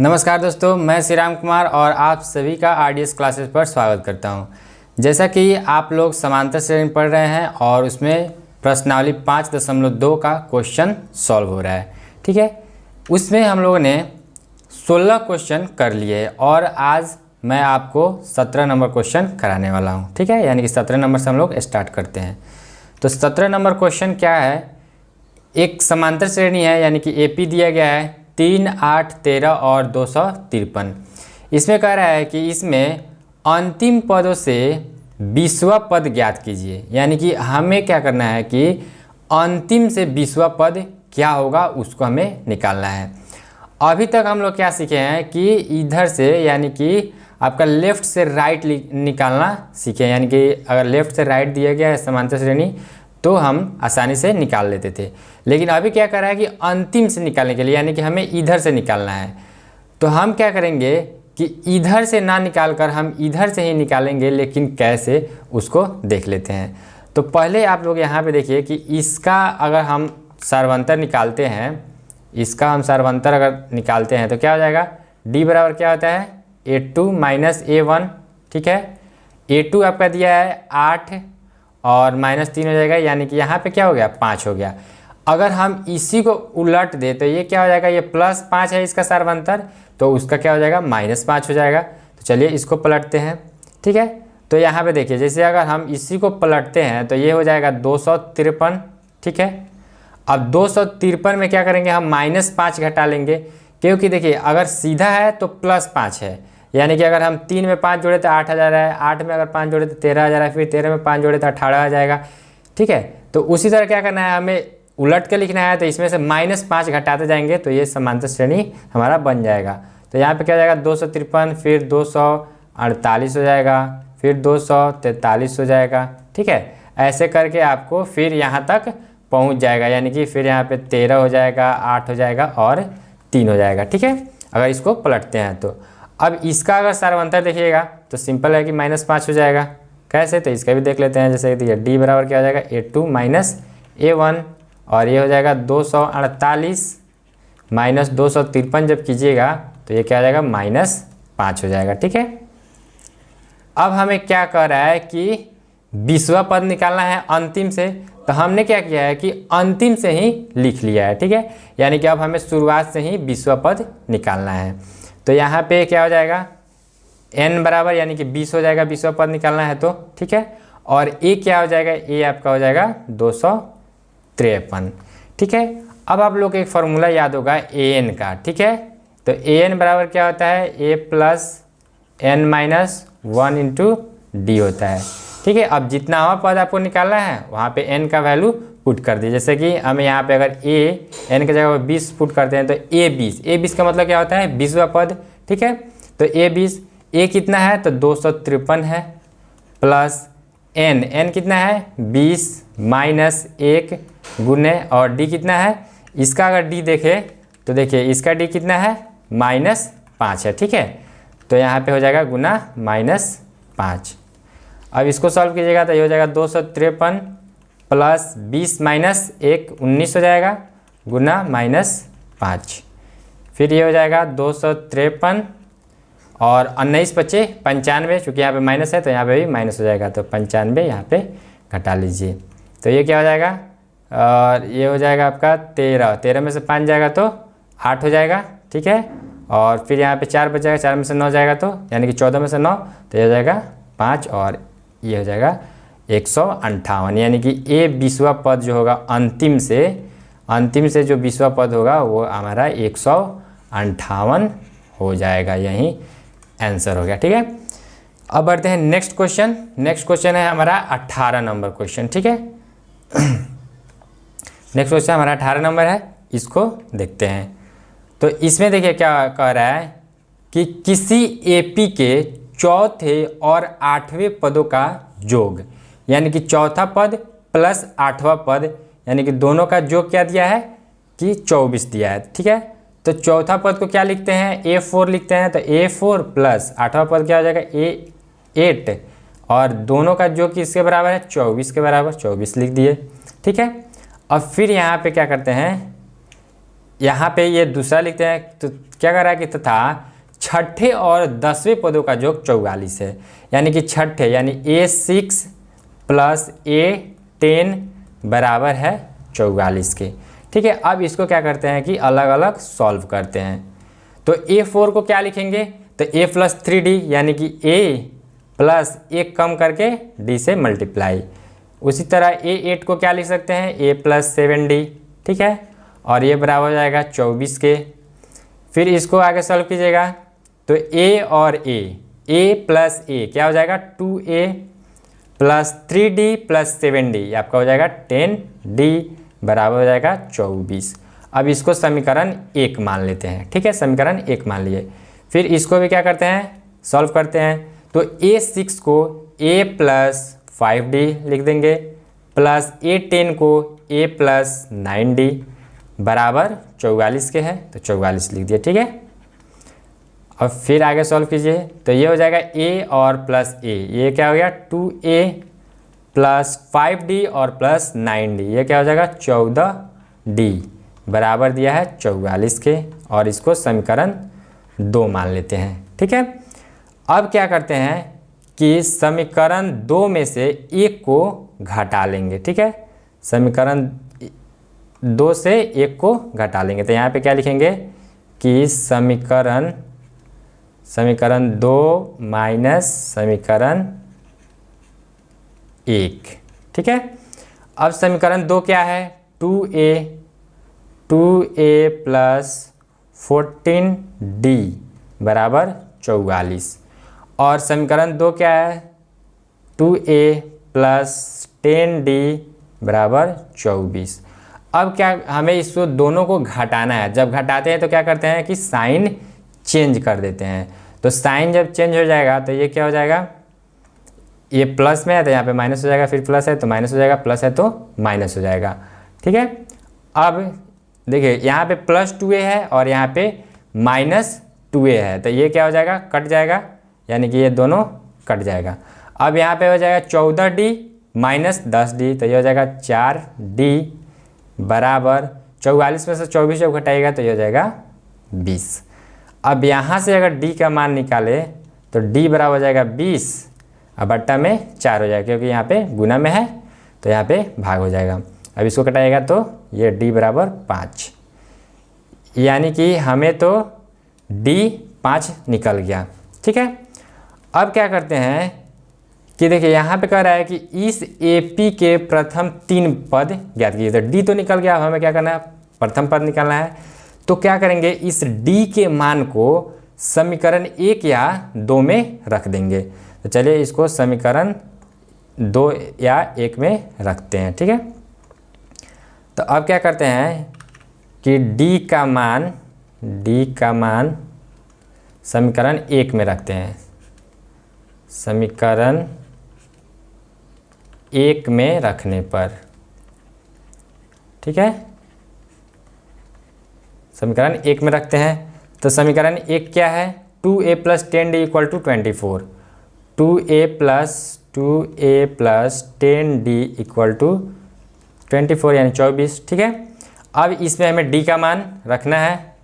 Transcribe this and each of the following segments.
नमस्कार दोस्तों, मैं श्री राम कुमार और आप सभी का आरडीएस क्लासेस पर स्वागत करता हूं। जैसा कि आप लोग समांतर श्रेणी पढ़ रहे हैं और उसमें प्रश्नावली 5.2 का क्वेश्चन सॉल्व हो रहा है, ठीक है। उसमें हम लोगों ने 16 क्वेश्चन कर लिए और आज मैं आपको 17 नंबर क्वेश्चन कराने वाला हूँ, ठीक है। यानी कि 17 नंबर से हम लोग स्टार्ट करते हैं। तो 17 नंबर क्वेश्चन क्या है, एक समांतर श्रेणी है यानी कि एपी दिया गया है 3, 8, 13 और 253। इसमें कह रहा है कि इसमें अंतिम पदों से 20वां पद ज्ञात कीजिए। यानी कि हमें क्या करना है कि अंतिम से 20वां पद क्या होगा उसको हमें निकालना है। अभी तक हम लोग क्या सीखे हैं कि इधर से यानी कि आपका लेफ़्ट से राइट निकालना सीखे। यानी कि अगर लेफ़्ट से राइट दिया गया है समांतर श्रेणी तो हम आसानी से निकाल लेते थे, लेकिन अभी क्या कर रहा है कि अंतिम से निकालने के लिए यानी कि हमें इधर से निकालना है। तो हम क्या करेंगे कि इधर से ना निकाल कर हम इधर से ही निकालेंगे, लेकिन कैसे उसको देख लेते हैं। तो पहले आप लोग यहाँ पे देखिए कि इसका अगर हम सर्वांतर निकालते हैं, इसका हम सर्वांतर अगर निकालते हैं तो क्या हो जाएगा, d बराबर क्या होता है a2 माइनस a1, ठीक है। a2 आपका दिया है 8 और -3 हो जाएगा, यानी कि यहाँ पे क्या हो गया 5 हो गया। अगर हम इसी को उलट दे तो ये क्या हो जाएगा, ये +5 है इसका सर्वांतर, तो उसका क्या हो जाएगा -5 हो जाएगा। तो चलिए इसको पलटते हैं, ठीक है। तो यहाँ पे देखिए जैसे अगर हम इसी को पलटते हैं तो ये हो जाएगा 253, ठीक है। अब 253 में क्या करेंगे, हम -5 घटा लेंगे, क्योंकि देखिए अगर सीधा है तो +5 है, यानी कि अगर हम 3 में 5 जोड़े तो 8000 है, 8 में अगर 5 जोड़े तो 13000 है, फिर 13 में 5 जोड़े तो 18 आ जाएगा, ठीक है। तो उसी तरह क्या करना है, हमें उलट के लिखना है, तो इसमें से -5 घटाते जाएंगे तो ये समांतर श्रेणी हमारा बन जाएगा। तो यहाँ पे क्या हो जाएगा 253, फिर 248 हो जाएगा, फिर 243 हो जाएगा, ठीक है। ऐसे करके आपको फिर यहाँ तक पहुँच जाएगा, यानी कि फिर यहाँ पे 13 हो जाएगा, 8 हो जाएगा और 3 हो जाएगा, ठीक है, अगर इसको पलटते हैं तो। अब इसका अगर सर्वांतर देखिएगा तो सिंपल है कि -5 हो जाएगा। कैसे, तो इसका भी देख लेते हैं। जैसे कि d बराबर क्या हो जाएगा a2 माइनस a1, और ये हो जाएगा 248 माइनस 253 जब कीजिएगा तो ये क्या हो जाएगा -5 हो जाएगा, ठीक है। अब हमें क्या कह रहा है कि 20वां पद निकालना है अंतिम से, तो हमने क्या किया है कि अंतिम से ही लिख लिया है, ठीक है। यानी कि अब हमें शुरुआत से ही 20वां पद निकालना है। तो यहाँ पे क्या हो जाएगा n बराबर यानी कि 20 हो जाएगा, 20वां पद निकालना है तो, ठीक है। और a क्या हो जाएगा, a आपका हो जाएगा 253, ठीक है। अब आप लोग को एक फार्मूला याद होगा an का, ठीक है। तो an बराबर क्या होता है, a plus n minus 1 into D होता है, ठीक है। अब जितना हवा पद आपको निकालना है वहाँ पे n का वैल्यू पुट कर दिए। जैसे कि हमें यहाँ पे अगर n की जगह 20 पुट करते हैं तो a20 का मतलब क्या होता है 20वां पद, ठीक है। तो a कितना है तो 253 है, प्लस n कितना है 20 माइनस 1 गुने, और d कितना है, इसका अगर d देखें तो देखिए इसका d कितना है -5 है, ठीक है। तो यहाँ पे हो जाएगा गुना -5। अब इसको सॉल्व कीजिएगा तो ये हो जाएगा 253 प्लस 20 माइनस 1 19 हो जाएगा, गुना -5। फिर ये हो जाएगा 253 और 19 बचे 95, चूँकि यहाँ पे माइनस है तो यहाँ पे भी माइनस हो जाएगा, तो 95 यहाँ पे घटा लीजिए। तो ये क्या हो जाएगा, और ये हो जाएगा आपका 13 में से 5 जाएगा तो 8 हो जाएगा, ठीक है। और फिर यहाँ पे 4 बच जाएगा, 4 में से 9 जाएगा तो यानी कि 14 में से 9, तो ये हो जाएगा 5 और ये हो जाएगा 158, यानी कि ये 20वां पद जो होगा अंतिम से जो 20वां पद होगा वो हमारा 158 हो जाएगा। यही आंसर हो गया, ठीक है। अब बढ़ते हैं नेक्स्ट क्वेश्चन। नेक्स्ट क्वेश्चन है हमारा 18 नंबर क्वेश्चन, ठीक है। नेक्स्ट क्वेश्चन हमारा 18 नंबर है, इसको देखते हैं। तो इसमें देखिए क्या कह रहा है कि किसी एपी के चौथे और 8वें पदों का योग, यानी कि चौथा पद प्लस 8वां पद, यानी कि दोनों का योग क्या दिया है कि 24 दिया है, ठीक है। तो चौथा पद को क्या लिखते हैं, a4 लिखते हैं। तो a4 प्लस 8वां पद क्या हो जाएगा a8, और दोनों का योग किसके बराबर है 24 के बराबर, 24 लिख दिए, ठीक है। अब फिर यहाँ पे क्या करते हैं, यहाँ पे ये दूसरा लिखते हैं तो क्या कर रहा है कि तथा छठे और 10वें पदों का योग 44 है, यानी कि छठे यानी A6 प्लस A10 बराबर है 44 के। ठीक है, अब इसको क्या करते हैं कि अलग अलग सॉल्व करते हैं। तो A4 को क्या लिखेंगे, तो A प्लस 3D यानी कि A प्लस एक कम करके D से मल्टीप्लाई। उसी तरह A8 को क्या लिख सकते हैं, A प्लस 7D। ठीक है, और ये बराबर हो जाएगा 24 के। फिर इसको आगे सॉल्व कीजिएगा तो A और A प्लस A क्या हो जाएगा 2A plus 3D plus 7D, ये आपका हो जाएगा 10D बराबर हो जाएगा 24। अब इसको समीकरण 1 मान लेते हैं। ठीक है, समीकरण 1 मान लिए। फिर इसको भी क्या करते हैं, सॉल्व करते हैं। तो A6 को A प्लस 5D लिख देंगे प्लस A10 को A प्लस 9D बराबर 44 के है, तो 44 लिख दिए। ठीक है, अब फिर आगे सॉल्व कीजिए तो ये हो जाएगा A और प्लस A, ये क्या हो गया 2A प्लस 5D और प्लस 9D, ये क्या हो जाएगा 14D बराबर दिया है 44 के, और इसको समीकरण 2 मान लेते हैं। ठीक है, अब क्या करते हैं कि समीकरण 2 में से एक को घटा लेंगे। ठीक है, समीकरण 2 से एक को घटा लेंगे। तो यहाँ पे क्या लिखेंगे कि समीकरण 2 माइनस समीकरण 1। ठीक है, अब समीकरण 2 क्या है 2A प्लस 14D बराबर 44, और समीकरण 2 क्या है 2A प्लस 10D बराबर 24। अब क्या हमें इसको दोनों को घटाना है। जब घटाते हैं तो क्या करते हैं कि साइन चेंज कर देते हैं। तो साइन जब चेंज हो जाएगा तो ये क्या हो जाएगा, ये प्लस में है तो यहाँ पे माइनस हो जाएगा, फिर प्लस है तो माइनस हो जाएगा, प्लस है तो माइनस हो जाएगा। ठीक है, अब देखिए यहाँ पे प्लस 2A है और यहाँ पे माइनस 2A है, तो ये क्या हो जाएगा कट जाएगा, यानी कि ये दोनों कट जाएगा। अब यहाँ पे हो जाएगा 14D माइनस 10D, तो ये हो जाएगा 4D बराबर 44 में से 24 जब घटाएगा तो ये हो जाएगा 20। अब यहाँ से अगर D का मान निकाले तो D बराबर हो जाएगा 20, अब बट्टा में 4 हो जाएगा, क्योंकि यहाँ पे गुना में है तो यहाँ पे भाग हो जाएगा। अब इसको कटाएगा तो ये D बराबर 5, यानी कि हमें तो D 5 निकल गया। ठीक है, अब क्या करते हैं कि देखिए यहाँ पे कह रहा है कि इस AP के प्रथम 3 पद ज्ञात कीजिए। तो D तो निकल गया, अब हमें क्या करना है प्रथम पद निकालना है। तो क्या करेंगे इस D के मान को समीकरण 1 या 2 में रख देंगे। तो चलिए इसको समीकरण 2 या 1 में रखते हैं। ठीक है, तो अब क्या करते हैं कि D का मान समीकरण 1 में रखते हैं। समीकरण 1 में रखने पर, ठीक है, समीकरण 1 में रखते हैं। तो समीकरण 1 क्या है 2A plus 10D equal to 24, 2A plus 10D equal to 24 यानी 24। ठीक है, अब इसमें हमें D का मान रखना है।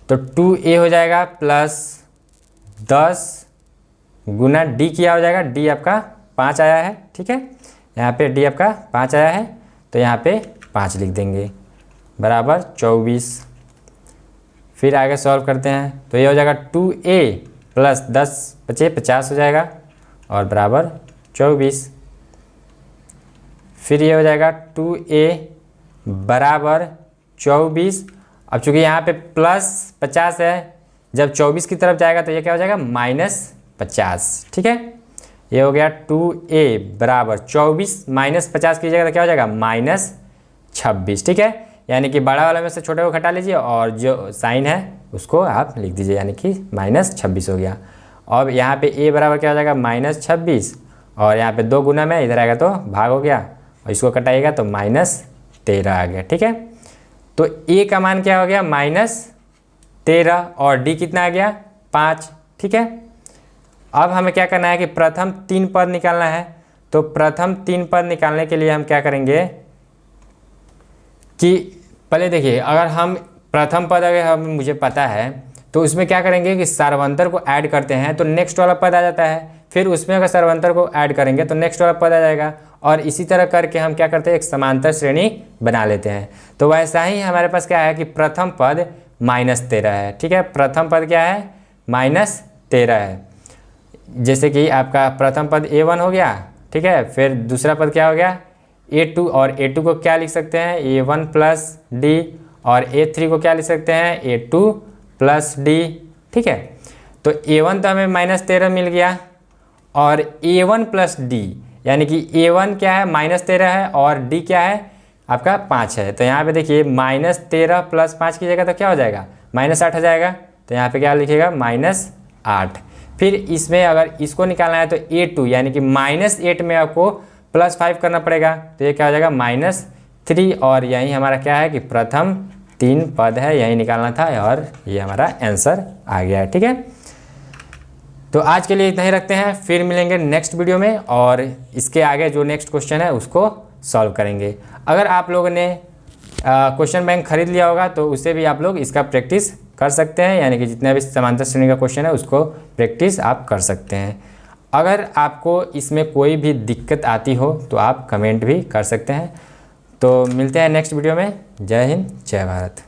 तो 2A हो जाएगा प्लस 10 गुना D किया हो जाएगा, D आपका 5 आया है। ठीक है, यहाँ पे D आपका 5 आया है तो यहाँ पे 5 लिख देंगे बराबर 24। फिर आगे सॉल्व करते हैं तो ये हो जाएगा 2A प्लस 10 बचे 50 हो जाएगा और बराबर 24। फिर ये हो जाएगा 2A बराबर 24। अब चूँकि यहाँ पे प्लस 50 है, जब 24 की तरफ जाएगा तो ये क्या हो जाएगा माइनस 50। ठीक है, ये हो गया 2A बराबर 24 माइनस 50 कीजिएगा तो क्या हो जाएगा माइनस 26। ठीक है, यानी कि बड़ा वाला में से छोटे को घटा लीजिए और जो साइन है उसको आप लिख दीजिए, यानी कि माइनस 26 हो गया। अब यहाँ पे A बराबर क्या हो जाएगा माइनस 26, और यहाँ पे 2 गुना में इधर आएगा तो भाग हो गया, और इसको कटाइएगा तो माइनस 13 आ गया। ठीक है, तो A का मान क्या हो गया माइनस 13 और D कितना आ गया 5। ठीक है, अब हमें क्या करना है कि प्रथम 3 पद निकालना है। तो प्रथम 3 पद निकालने के लिए हम क्या करेंगे कि पहले देखिए, अगर हम प्रथम पद अगर हम मुझे पता है तो उसमें क्या करेंगे कि सर्वांतर को ऐड करते हैं तो नेक्स्ट वाला पद आ जाता है, फिर उसमें अगर सर्वांतर को ऐड करेंगे तो नेक्स्ट वाला पद आ जाएगा, और इसी तरह करके हम क्या करते हैं, एक समांतर श्रेणी बना लेते हैं। तो वैसा ही हमारे पास क्या है कि प्रथम पद -13 है। ठीक है, प्रथम पद क्या है, -13 है। जैसे कि आपका प्रथम पद A1 हो गया, ठीक है, फिर दूसरा पद क्या हो गया A2, और A2 को क्या लिख सकते हैं, A1 + D, और A3 को क्या लिख सकते हैं, A2 + D। ठीक है, तो A1 तो हमें -13 मिल गया, और A1 + D यानी कि A1 क्या है, -13 है, और D क्या है आपका 5 है। तो यहाँ पे देखिए -13 + 5 की जगह तो क्या हो जाएगा, -8 हो जाएगा। तो यहाँ पे क्या लिखिएगा, -8। फिर इसमें अगर इसको निकालना है तो A2 यानी कि -8 में आपको +5 करना पड़ेगा, तो ये क्या हो जाएगा, -3। और यही हमारा क्या है कि प्रथम 3 पद है, यही निकालना था, और ये हमारा आंसर आ गया है। ठीक है, तो आज के लिए इतना ही रखते हैं, फिर मिलेंगे नेक्स्ट वीडियो में, और इसके आगे जो नेक्स्ट क्वेश्चन है उसको सॉल्व करेंगे। अगर आप लोगों ने क्वेश्चन बैंक खरीद लिया होगा तो उससे भी आप लोग इसका प्रैक्टिस कर सकते हैं, यानी कि जितना भी समांतर श्रेणी का क्वेश्चन है उसको प्रैक्टिस आप कर सकते हैं। अगर आपको इसमें कोई भी दिक्कत आती हो तो आप कमेंट भी कर सकते हैं। तो मिलते हैं नेक्स्ट वीडियो में। जय हिंद, जय भारत।